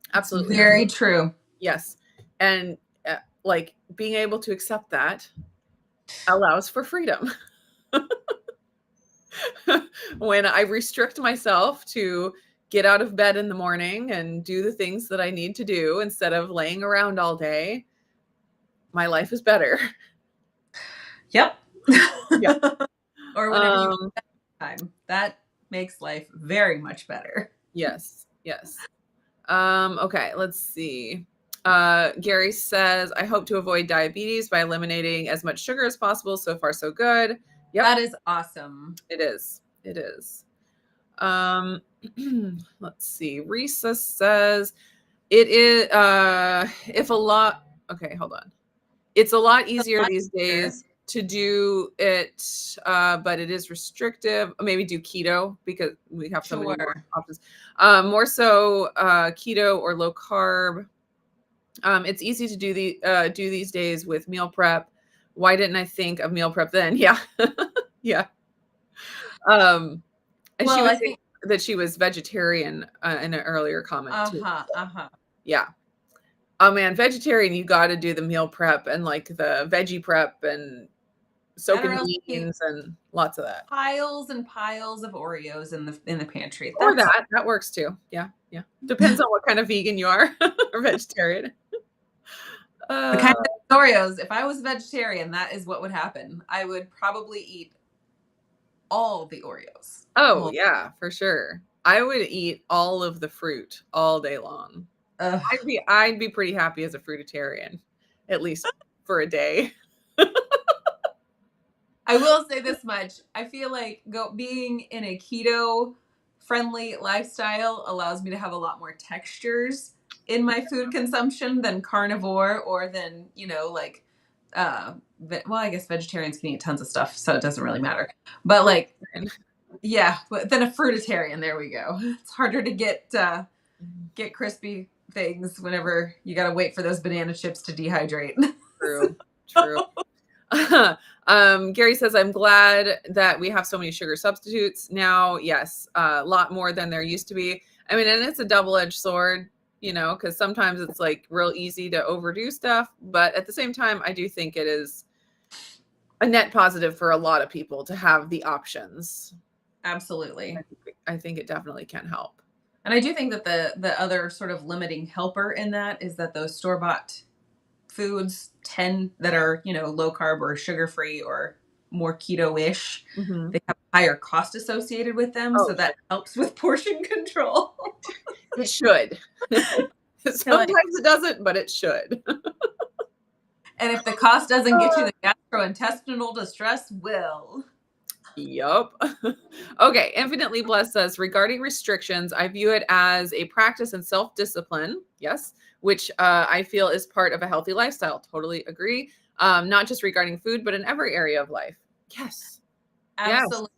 It's Absolutely. very true. Yes. And like being able to accept that allows for freedom. When I restrict myself to get out of bed in the morning and do the things that I need to do instead of laying around all day, my life is better. Yep. Yeah. Or whenever you Um, have time. That makes life very much better. yes, yes. Okay, let's see. Gary says, I hope to avoid diabetes by eliminating as much sugar as possible. So far, so good. Yep, That is awesome. it is. It is. Um, let's see. Risa says, it is if a lot okay, hold on. It's a lot It's easier a lot these easier. days to do it, but it is restrictive. Maybe do keto because we have so many more Sure. options. More so keto or low carb. It's easy to do these days with meal prep. Why didn't I think of meal prep then? Yeah. Yeah. Um, and she Well, was I saying think that she was vegetarian in an earlier comment too. uh-huh, uh-huh. Yeah. Oh man, vegetarian, you got to do the meal prep and like the veggie prep and That or soaking else you beans and lots of that. piles and piles of Oreos in the pantry. Or That's all. that works too. Yeah, yeah. Depends on what kind of vegan you are or vegetarian. The Uh, kind of Oreos, if I was a vegetarian, that is what would happen. I would probably eat all the Oreos. oh Well, yeah, for sure. I would eat all of the fruit all day long. Ugh. I'd be pretty happy as a fruitarian, at least for a day. I will say this much. I feel like being in a keto friendly lifestyle allows me to have a lot more textures in my food consumption than carnivore or than, like well, I guess vegetarians can eat tons of stuff, so it doesn't really matter. But like, yeah, but then a fruitarian, there we go. It's harder to get crispy things whenever you got to wait for those banana chips to dehydrate. True. Gary says, I'm glad that we have so many sugar substitutes now. Yes, a lot more than there used to be. I mean, and it's a double-edged sword, because sometimes it's like real easy to overdo stuff. But at the same time, I do think it is a net positive for a lot of people to have the options. Absolutely. I think it definitely can help. And I do think that the other sort of limiting helper in that is that those store-bought foods that are, low carb or sugar free or more keto-ish, they have a higher cost associated with them. So that helps with portion control. It should. Sometimes it doesn't, but it should. And if the cost doesn't get you the gastrointestinal distress, will. Yup. Okay. Infinitely Blessed says, regarding restrictions, I view it as a practice in self-discipline. Yes. Which I feel is part of a healthy lifestyle. Totally agree. Not just regarding food, but in every area of life. Yes. Absolutely.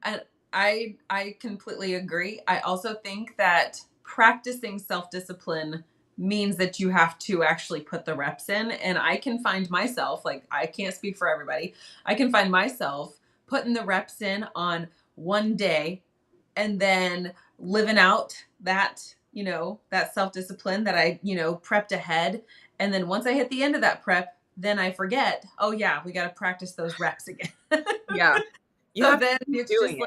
Yes. I completely agree. I also think that practicing self-discipline means that you have to actually put the reps in. And I can find myself, like, I can't speak for everybody. I can find myself putting the reps in on one day and then living out that, that self-discipline that I, prepped ahead. And then once I hit the end of that prep, then I forget, oh yeah, we got to practice those reps again. Yeah. So then it's just like,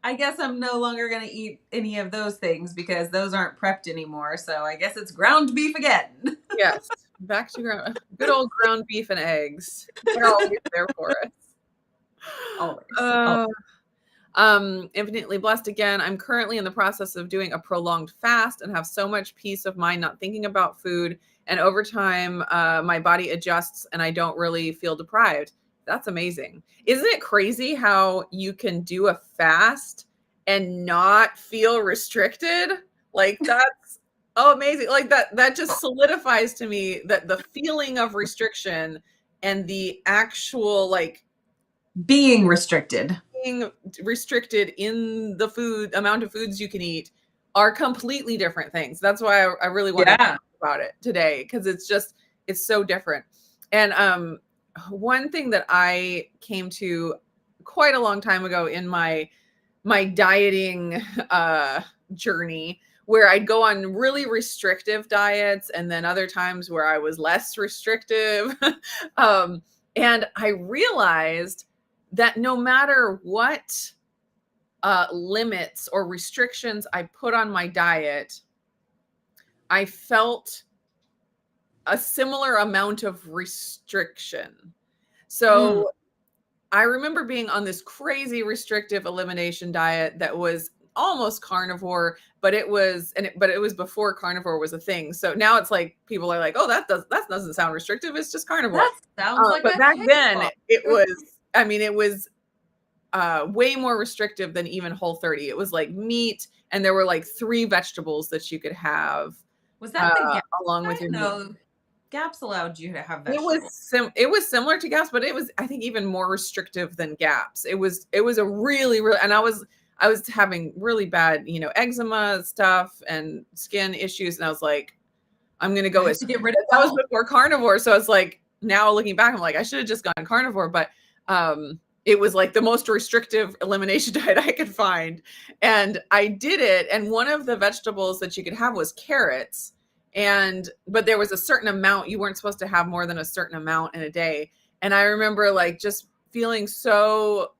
I guess I'm no longer going to eat any of those things because those aren't prepped anymore. So I guess it's ground beef again. Yes. Back to good old ground beef and eggs. They're always there for us. Always. Infinitely Blessed again. I'm currently in the process of doing a prolonged fast and have so much peace of mind not thinking about food. And over time, my body adjusts and I don't really feel deprived. That's amazing. Isn't it crazy how you can do a fast and not feel restricted? Like that's amazing. Like that just solidifies to me that the feeling of restriction and the actual being restricted in the food amount of foods you can eat are completely different things. That's why I really want to talk about it today, because it's so different. And one thing that I came to quite a long time ago in my dieting journey, where I'd go on really restrictive diets and then other times where I was less restrictive. And I realized that no matter what limits or restrictions I put on my diet, I felt a similar amount of restriction. So I remember being on this crazy restrictive elimination diet that was almost carnivore, but it was before carnivore was a thing. So now it's like people are like, oh, that doesn't sound restrictive. It's just carnivore. That sounds like but back then it was way more restrictive than even Whole30. It was like meat, and there were like 3 vegetables that you could have. Was that the GAPS along with your meat? GAPS allowed you to have vegetables. It was similar to GAPS, but it was, I think, even more restrictive than GAPS. It was a really, and I was having really bad, eczema stuff and skin issues, and I was like, I'm gonna go to get rid of that. Was before carnivore, so it's like now looking back, I'm like, I should have just gone carnivore, but it was like the most restrictive elimination diet I could find. And I did it. And one of the vegetables that you could have was carrots. But there was a certain amount. You weren't supposed to have more than a certain amount in a day. And I remember just feeling so,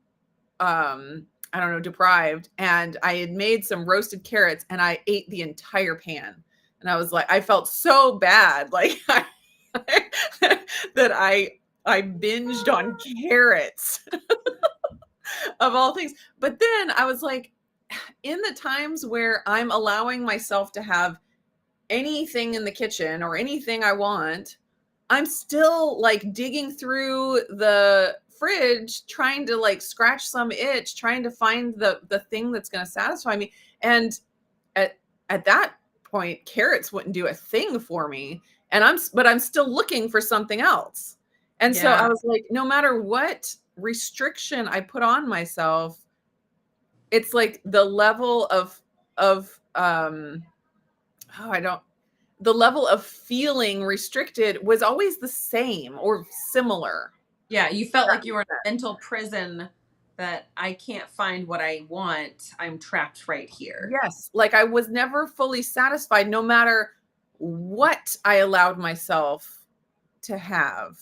I don't know, deprived. And I had made some roasted carrots and I ate the entire pan. And I was like, I felt so bad. That I binged on carrots of all things. But then I was like, in the times where I'm allowing myself to have anything in the kitchen or anything I want, I'm still like digging through the fridge trying to like scratch some itch, trying to find the thing that's going to satisfy me. And at at that point, carrots wouldn't do a thing for me. And I'm still looking for something else. And so I Yeah. was like, no matter what restriction I put on myself, it's like the level of oh, I don't the level of feeling restricted was always the same or similar. Yeah. You felt That like you were in makes a sense. mental prison that I can't find what I want. I'm trapped right here. Yes, like I was never fully satisfied no matter what I allowed myself to have.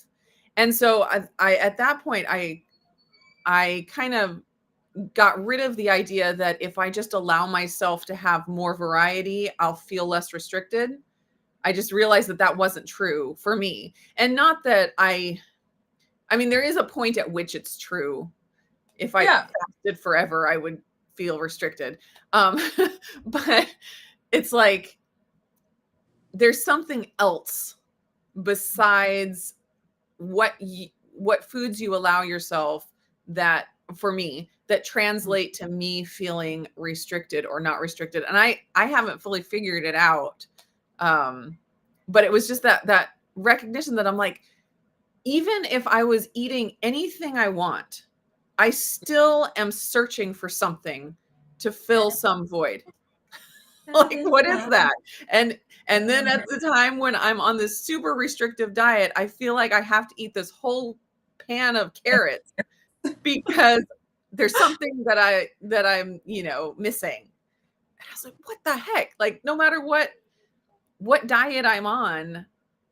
And so I at that point I kind of got rid of the idea that if I just allow myself to have more variety, I'll feel less restricted. I just realized that that wasn't true for me. And not that I mean there is a point at which it's true. If I Yeah. fasted forever, I would feel restricted. Um but it's like there's something else besides what foods you allow yourself that for me that translate to me feeling restricted or not restricted, and I haven't fully figured it out. um but it was just that recognition that I'm like, even if I was eating anything I want, I still am searching for something to fill some void. Like, what is that? And and then at the time when I'm on this super restrictive diet, I feel like I have to eat this whole pan of carrots because there's something that I'm, missing. And I was like, what the heck? Like, no matter what diet I'm on,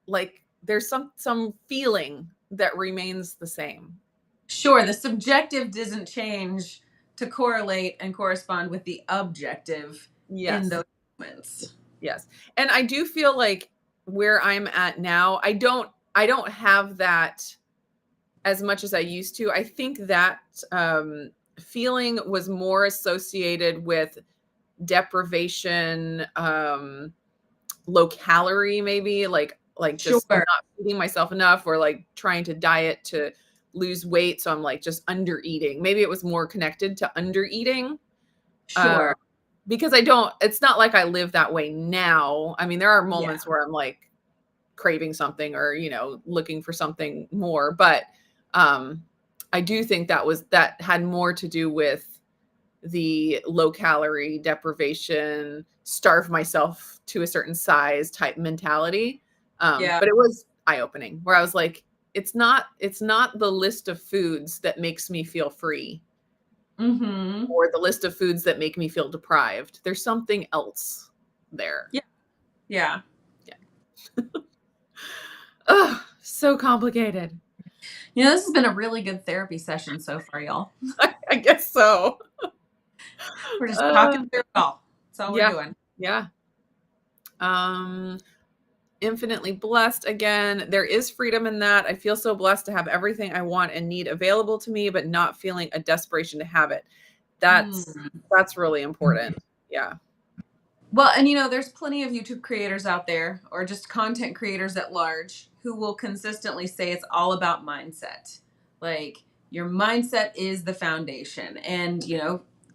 like there's some feeling that remains the same. Sure. The subjective doesn't change to correlate and correspond with the objective in Yes. those moments. Yes. And I do feel like where I'm at now, I don't have that as much as I used to. I think that feeling was more associated with deprivation, low calorie, maybe like just Sure. not feeding myself enough or like trying to diet to lose weight. So I'm like just under eating. Maybe it was more connected to under eating. Uh, Sure. because it's not like I live that way now. I mean, there are Yeah. moments where I'm like craving something or, looking for something more, but um I do think that had more to do with the low calorie deprivation, starve myself to a certain size type mentality. Yeah. But it was eye opening where I was like, it's not the list of foods that makes me feel free Mm-hmm. or the list of foods that make me feel deprived. There's something else there. Yeah. Yeah. Yeah. Oh, so complicated. This has been a really good therapy session so far, y'all. I guess so. We're just talking Uh, through it all. That's all we're yeah, doing. yeah. Um, Infinitely blessed again. There is freedom in that. I feel so blessed to have everything I want and need available to me, but not feeling a desperation to have it. That's Mm. that's really important. Yeah. Well, and there's plenty of YouTube creators out there or just content creators at large who will consistently say it's all about mindset. Like your mindset is the foundation. And,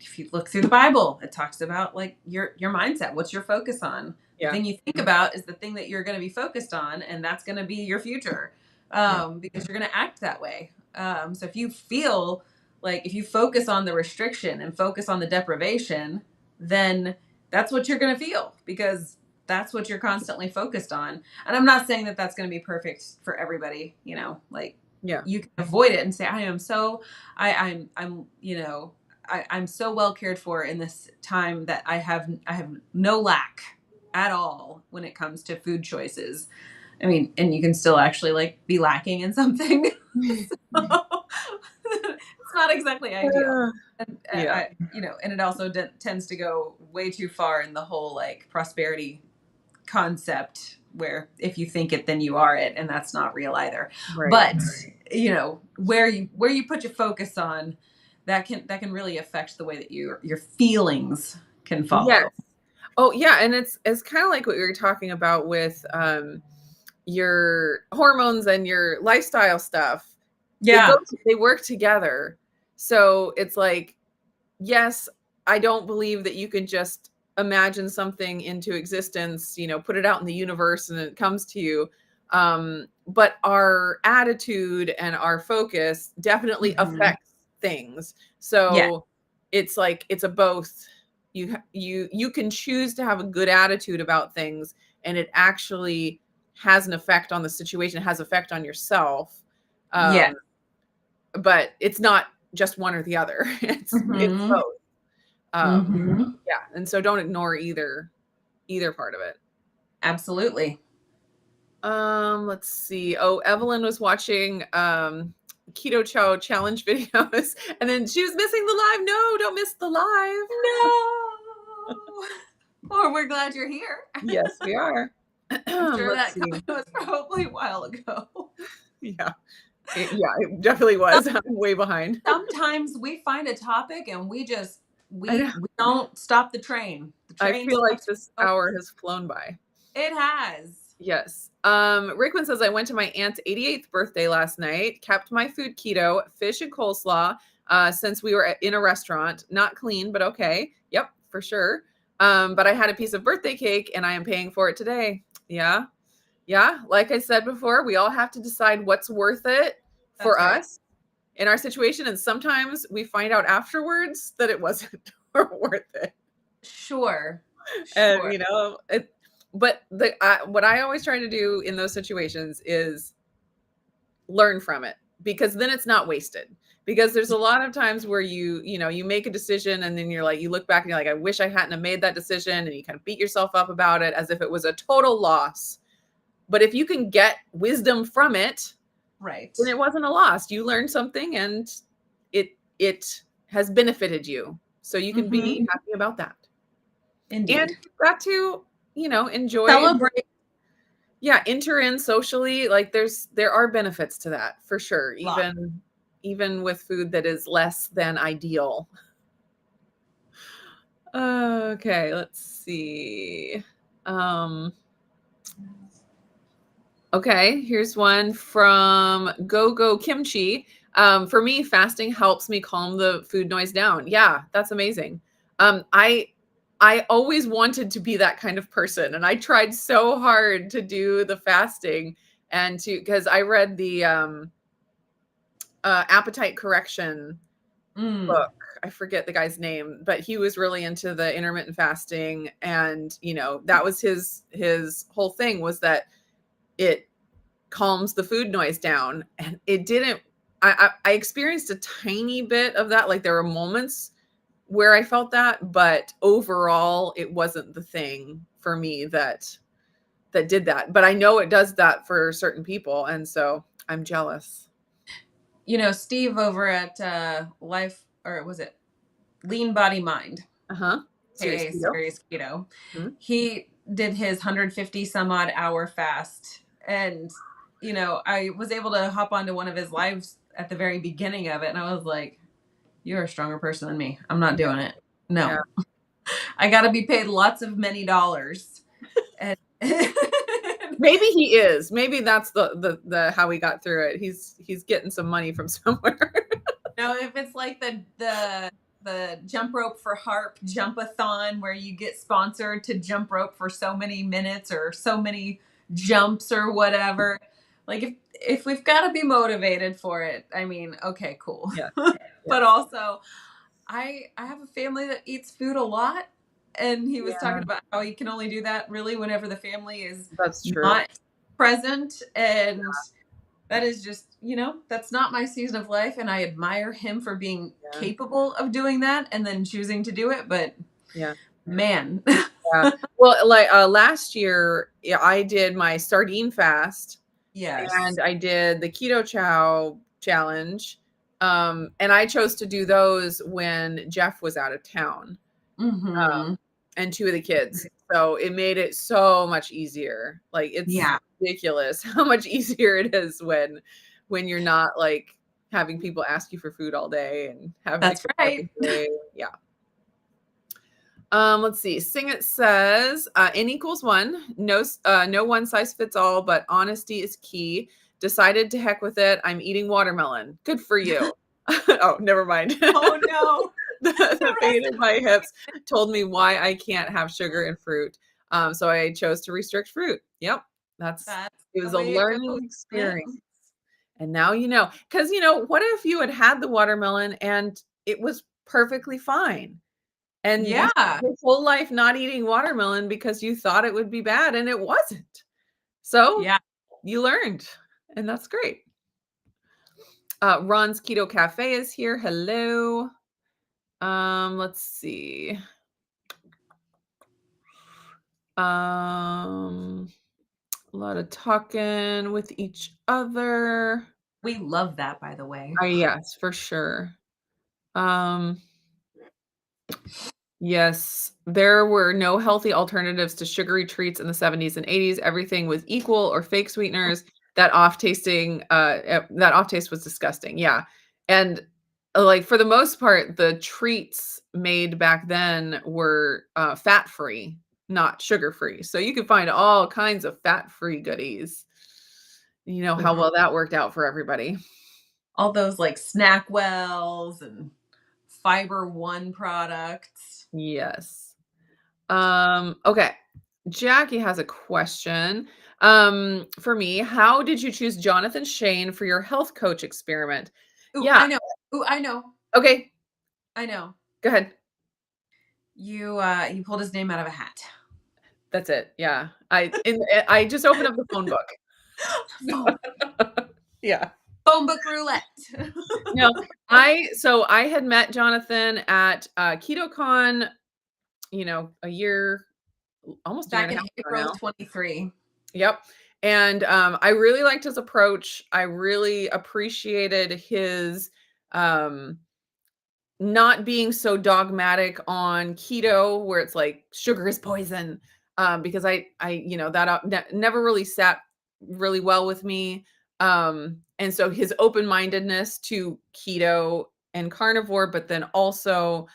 if you look through the Bible, it talks about like your mindset. What's your focus on? The Yeah. thing you think about is the thing that you're going to be focused on, and that's going to be your future. Yeah. Because you're going to act that way. So if you feel like if you focus on the restriction and focus on the deprivation, then that's what you're going to feel because that's what you're constantly focused on. And I'm not saying that that's going to be perfect for everybody, like Yeah. you can avoid it and say, I am so, I'm, I'm so well cared for in this time that I have no lack at all when it comes to food choices. I mean, and you can still actually like be lacking in something. So, it's not exactly ideal. And Yeah. and it also tends to go way too far in the whole like prosperity concept where if you think it, then you are it. And that's not real either. Right. But, where you put your focus on, that can really affect the way that your feelings can Yes. follow. Oh, yeah, and it's kinda like what you were talking about with, your hormones and your lifestyle stuff. Yeah. They work together. So, it's like, yes, I don't believe that you can just imagine something into existence, put it out in the universe and it comes to you. But our attitude and our focus definitely Mhm. affects things. Yeah. So it's like it's a both. You can choose to have a good attitude about things, and it actually has an effect on the situation, has effect on yourself. Yeah. Um, but it's not just one or the other. It's Mhm. both. Um, Mhm. yeah, and so don't ignore either part of it. Absolutely. Let's see. Oh, Evelyn was watching KetoChow challenge videos, and then she was missing the live. No, don't miss the live. No. Well, we're glad you're here. Yes, we are. I'm sure Let's that see. comment was probably a while ago. Yeah, it definitely was. I'm way behind. Sometimes we find a topic and I know. we don't stop the train. The I train feel like stops. this hour has flown by. It has. Yes. Rickman says, I went to my aunt's 88th birthday last night, kept my food keto, fish and coleslaw, since we were in a restaurant. Not clean, but okay. Yep, for sure. But I had a piece of birthday cake and I am paying for it today. Yeah. Yeah. Like I said before, we all have to decide what's worth it That's for right. us in our situation. And sometimes we find out afterwards that it wasn't worth it. Sure. And Sure. but what I always try to do in those situations is learn from it, because then it's not wasted. Because there's a lot of times where you make a decision and then you look back and you're like, I wish I hadn't have made that decision, and you kind of beat yourself up about it as if it was a total loss. But if you can get wisdom from it, Right. then it wasn't a loss. You learned something and it has benefited you. So you can be Mhm. happy about that. And Indeed. you've got to, enjoy. Celebrate. Yeah, enter in socially, like, there are benefits to that for sure, Lot. even with food that is less than ideal. Okay, let's see. Um, okay, here's one from Go Go Kimchi. For me, fasting helps me calm the food noise down. Yeah, that's amazing. I always wanted to be that kind of person, and I tried so hard to do the fasting and because I read the appetite correction Mm. book. I forget the guy's name, but he was really into the intermittent fasting, and that was his whole thing, was that it calms the food noise down. And it didn't. I experienced a tiny bit of that. Like, there were moments where I felt that, but overall it wasn't the thing for me that did that. But I know it does that for certain people, and so I'm jealous. Steve over at Life, or was it Lean Body Mind, Uh-huh. Serious aka keto. Serious Keto? Mhm. He did his 150 some odd hour fast, and I was able to hop onto one of his lives at the very beginning of it, and I was like, "You're a stronger person than me. I'm not doing it. Yeah. No, I got to be paid lots of many dollars." And Maybe he is. Maybe that's the how he got through it. He's getting some money from somewhere. if it's like the jump rope for harp jumpathon where you get sponsored to jump rope for so many minutes or so many jumps or whatever, like if we've got to be motivated for it, I mean, okay, cool. Yeah. But Yes. also, I have a family that eats food a lot, and he was Yeah, talking about how he can only do that really whenever the family is that's true. not present, and that is just, that's not my season of life, and I admire him for being Yeah. capable of doing that and then choosing to do it, but Yeah. man. Yeah. Well, like, last year, yeah, I did my sardine fast, Yes. and I did the Keto Chow challenge. And I chose to do those when Jeff was out of town, Mhm. and 2 of the kids. So it made it so much easier. Like, it's Yeah. ridiculous how much easier it is when you're not, like, having people ask you for food all day and having to That's cook right. every day. Yeah. Let's see. Sing It says, N equals one. No, no one size fits all, but honesty is key. Decided to heck with it. I'm eating watermelon. Good for you. Oh, never mind. Oh no. The The pain rest in of my hips told me why I can't have sugar and fruit. So I chose to restrict fruit. Yep. that's It the was a way it learning goes, isn't experience. it? And now you know. Because, what if you had the watermelon and it was perfectly fine? And you spent Yeah. your whole life not eating watermelon because you thought it would be bad and it wasn't. So Yeah. you learned, and that's great. Ron's Keto Cafe is here. Hello. Let's see. Um, a lot of talking with each other. We love that, by the way. Yes, for sure. Um, Yes, there were no healthy alternatives to sugary treats in the 70s and 80s. Everything was equal or fake sweeteners. That off taste was disgusting. Yeah. And like for the most part, the treats made back then were fat free, not sugar free. So you could find all kinds of fat free goodies. You know With how well that worked out for everybody. all those like snack wells and Fiber One products. Yes. Okay. Jackie has a question. For me, how did you choose Jonathan Shane for your health coach experiment? Ooh, Yeah. I know. Ooh, I know. Okay. I know. Go ahead. You pulled his name out of a hat. That's it. Yeah. I just opened up the phone book. Phone Yeah. phone book roulette. No, I had met Jonathan at KetoCon, a year, almost a year Back and a in half ago April of now. 23. Yep. And I really liked his approach. I really appreciated his um not being so dogmatic on keto where it's like sugar is poison, because that never really sat really well with me, and so his open-mindedness to keto and carnivore, but then also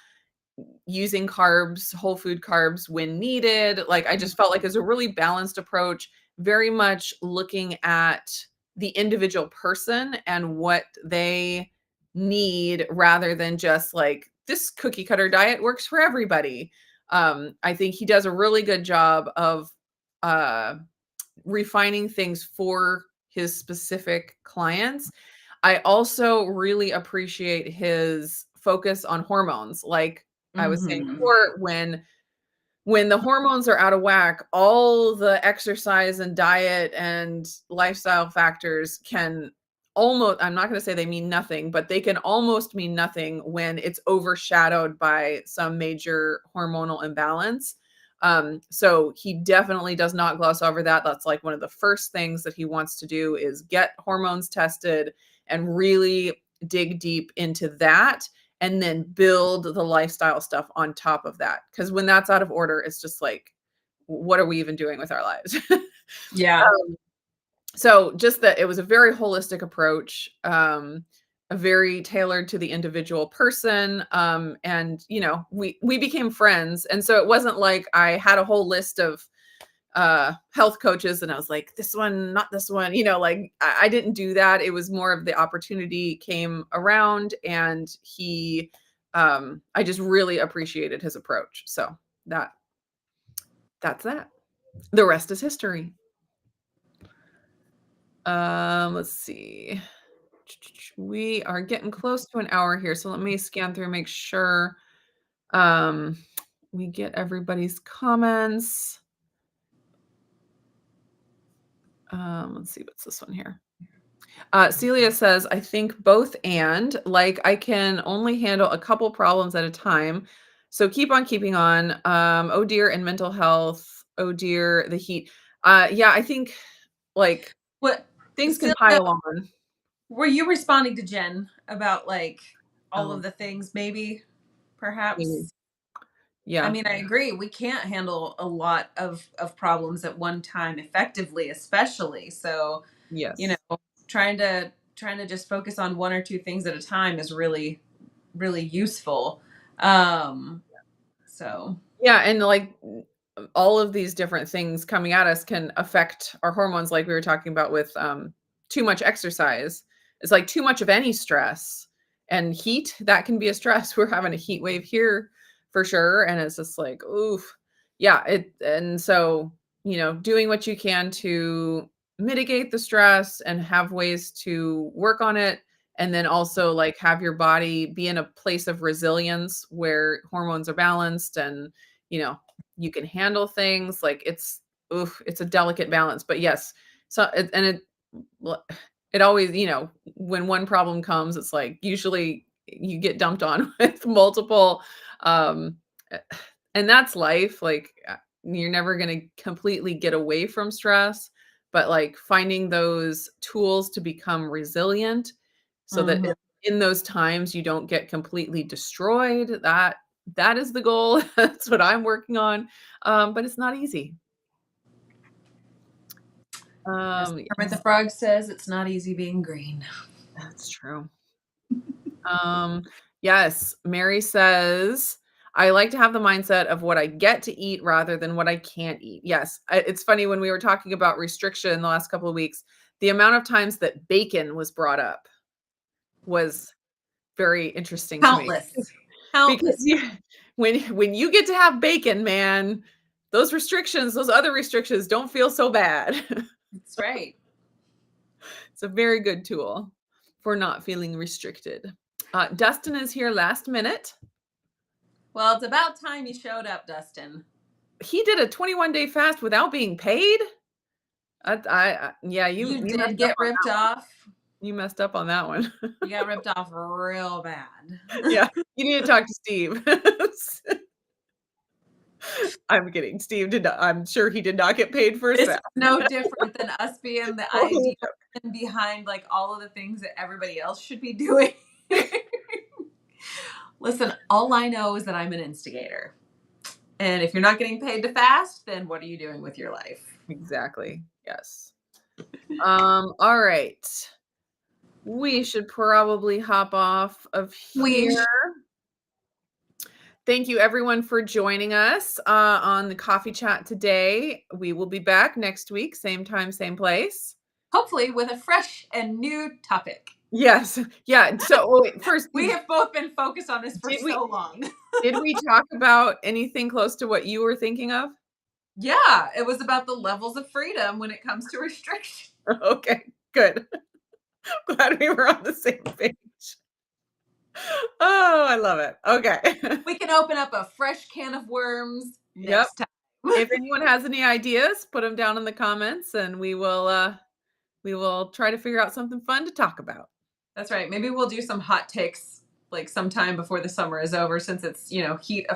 using carbs, whole food carbs when needed. Like I just felt like it's a really balanced approach, very much looking at the individual person and what they need rather than just like this cookie cutter diet works for everybody. I think he does a really good job of uh, refining things for his specific clients. I also really appreciate his focus on hormones. Like I was saying Mhm. before, when the hormones are out of whack, all the exercise and diet and lifestyle factors can almost, I'm not going to say they mean nothing, but they can almost mean nothing when it's overshadowed by some major hormonal imbalance. So he definitely does not gloss over that. That's like one of the first things that he wants to do is get hormones tested and really dig deep into that and then build the lifestyle stuff on top of that. Because when that's out of order, it's just like, what are we even doing with our lives? Yeah. So just that it was a very holistic approach, a very tailored to the individual person. And we became friends. And so it wasn't like I had a whole list of health coaches and I was like, this one, not this one, like I didn't do that. It was more of the opportunity came around and I just really appreciated his approach. So that's that. The rest is history. Let's see. We are getting close to an hour here. So let me scan through, make sure um we get everybody's comments. Let's see, what's this one here? Celia says, I think both and like I can only handle a couple problems at a time. So keep on keeping on. Oh dear, and mental health. Oh dear, the heat. Yeah, I think like What things can Celia, pile on. were you responding to Jen about like all of Oh, the things maybe maybe. perhaps? I Yeah. mean, I agree. We can't handle a lot of problems at one time effectively, especially. So, you Yes. know, trying to trying to just focus on one or two things at a time is really, really useful. Um, so Yeah, and like all of these different things coming at us can affect our hormones, like we were talking about with too much exercise. It's like too much of any stress and heat that can be a stress. We're having a heat wave here for sure, and it's just like, oof, yeah. It and so doing what you can to mitigate the stress and have ways to work on it, and then also like have your body be in a place of resilience where hormones are balanced and you know you can handle things like it's a delicate balance, but yes. So it always, when one problem comes, it's like usually you get dumped on with multiple um eh, and that's life. Like you're never going to completely get away from stress, but like finding those tools to become resilient so that mhm. in those times you don't get completely destroyed. That is the goal. That's what I'm working on. But it's not easy. As Kermit the Yes, Frog says, it's not easy being green. that's true. Um, yes, Mary says, I like to have the mindset of what I get to eat rather than what I can't eat. Yes, it's funny when we were talking about restriction the last couple of weeks, the amount of times that bacon was brought up was very interesting to me. Countless, Because countless. when you get to have bacon, man, those restrictions, those other restrictions don't feel so bad. That's right. It's a very good tool for not feeling restricted. Dustin is here last minute. Well, it's about time you showed up, Dustin. He did a 21-day fast without being paid. Yeah, you You you messed did up get on ripped that one. off. You messed up on that one. You got ripped off real bad. Yeah, you need to talk to Steve. I'm kidding. Steve did not, I'm sure he did not get paid for his This is fast. no different than us being the Totally. idea behind like all of the things that everybody else should be doing. Listen, all I know is that I'm an instigator. And if you're not getting paid to fast, then what are you doing with your life? Exactly. Yes. All right. We should probably hop off of We here. Thank you everyone for joining us on the coffee chat today. We will be back next week, same time, same place. hopefully with a fresh and new topic. Yes. Yeah. So wait, first, We have both been focused on this for did we so long. did we talk about anything close to what you were thinking of? Yeah, it was about the levels of freedom when it comes to restriction. Okay, good. Glad we were on the same page. Oh, I love it. Okay. We can open up a fresh can of worms Yep. next time. If anyone has any ideas, put them down in the comments and we will try to figure out something fun to talk about. That's right. Maybe we'll do some hot takes like sometime before the summer is over since it's, heat of